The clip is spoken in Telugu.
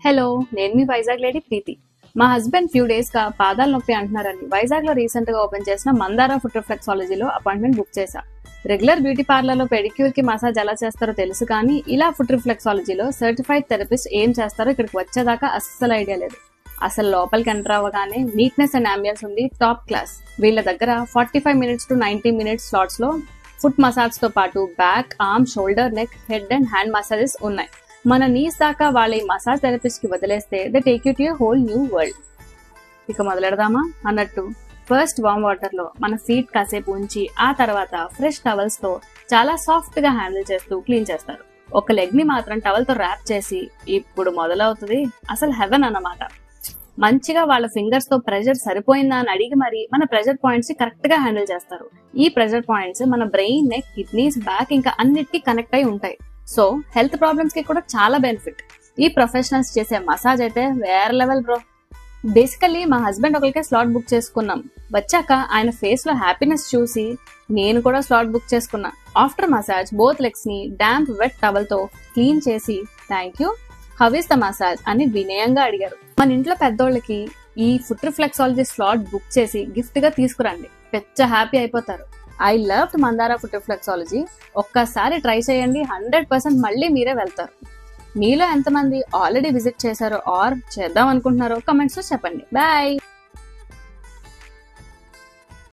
హలో, నేను మీ వైజాగ్ లేడీ ప్రీతి. మా హస్బెండ్ ఫ్యూ డేస్ గా పాదాల నొప్పి అంటున్నారని వైజాగ్ లో రీసెంట్ గా ఓపెన్ చేసిన మందార ఫుట్ రిఫ్లెక్సాలజీలో అపాయింట్మెంట్ బుక్ చేశా. రెగ్యులర్ బ్యూటీ పార్లర్ లో పెడిక్యూర్ కి మసాజ్ ఎలా చేస్తారో తెలుసు, కానీ ఇలా ఫుట్ రిఫ్లెక్సాలజీలో సర్టిఫైడ్ థెరపిస్ట్ ఏం చేస్తారో ఇక్కడికి వచ్చేదాకా అస్సలు ఐడియా లేదు. అసలు లోపలికి ఎంటర్ అవ్వగానే నీట్నెస్ అండ్ అంబియన్స్ ఉంది టాప్ క్లాస్. వీళ్ళ దగ్గర 45 minutes to 90 minutes స్లాట్స్ లో ఫుట్ మసాజ్ తో పాటు back, arm, shoulder, neck, head and hand massages ఉన్నాయి. మన నీస్ దాకా వాళ్ళ ఈ మసాజ్ థెరపిస్ట్ కి వదిలేస్తే they take you to a whole new world. ఇక మొదలెడదామా అన్నట్టు ఫస్ట్ వామ్ వాటర్ లో మన ఫీట్ కాసేపు ఉంచి ఆ తర్వాత ఫ్రెష్ టవల్స్ తో చాలా సాఫ్ట్ గా హ్యాండిల్ చేస్తూ క్లీన్ చేస్తారు. ఒక లెగ్ ని మాత్రం టవల్ తో ర్యాప్ చేసి ఇప్పుడు మొదలవుతుంది అసలు హెవెన్ అన్నమాట. మంచిగా వాళ్ళ ఫింగర్స్ తో ప్రెషర్ సరిపోయిందా అని అడిగి మరి మన ప్రెషర్ పాయింట్స్ ని కరెక్ట్ గా హ్యాండిల్ చేస్తారు. ఈ ప్రెషర్ పాయింట్స్ మన బ్రెయిన్, నెక్, కిడ్నీస్, బ్యాక్ ఇంకా అన్నిటికీ కనెక్ట్ అయి ఉంటాయి. సో హెల్త్ ప్రాబ్లమ్స్ కి కూడా చాలా బెనిఫిట్. ఈ ప్రొఫెషనల్స్ చేసే మసాజ్ అయితే వేరే లెవెల్ బ్రో. బేసికల్లీ మా హస్బెండ్ ఒకరికే స్లాట్ బుక్ చేసుకున్నాం. వచ్చాక ఆయన ఫేస్ లో హ్యాపీనెస్ చూసి నేను కూడా స్లాట్ బుక్ చేసుకున్నా. ఆఫ్టర్ మసాజ్ బోత్ లెగ్స్ ని డాంప్ వెట్ టవల్ తో క్లీన్ చేసి thank you, how is the massage అని వినయంగా అడిగారు. మన ఇంట్లో పెద్దోళ్ళకి ఈ ఫుట్ రిఫ్లెక్సాలజీ స్లాట్ బుక్ చేసి గిఫ్ట్ గా తీసుకురండి, పెద్ద హ్యాపీ అయిపోతారు. ఐ లవ్ మందార ఫుట్ రిఫ్లెక్సాలజీ. ఒక్కసారి ట్రై చేయండి, 100% మళ్ళీ మీరే వెళ్తారు. మీలో ఎంతమంది ఆల్రెడీ విజిట్ చేశారో ఆర్ చేద్దాం అనుకుంటున్నారో కమెంట్స్ లో చెప్పండి. బాయ్.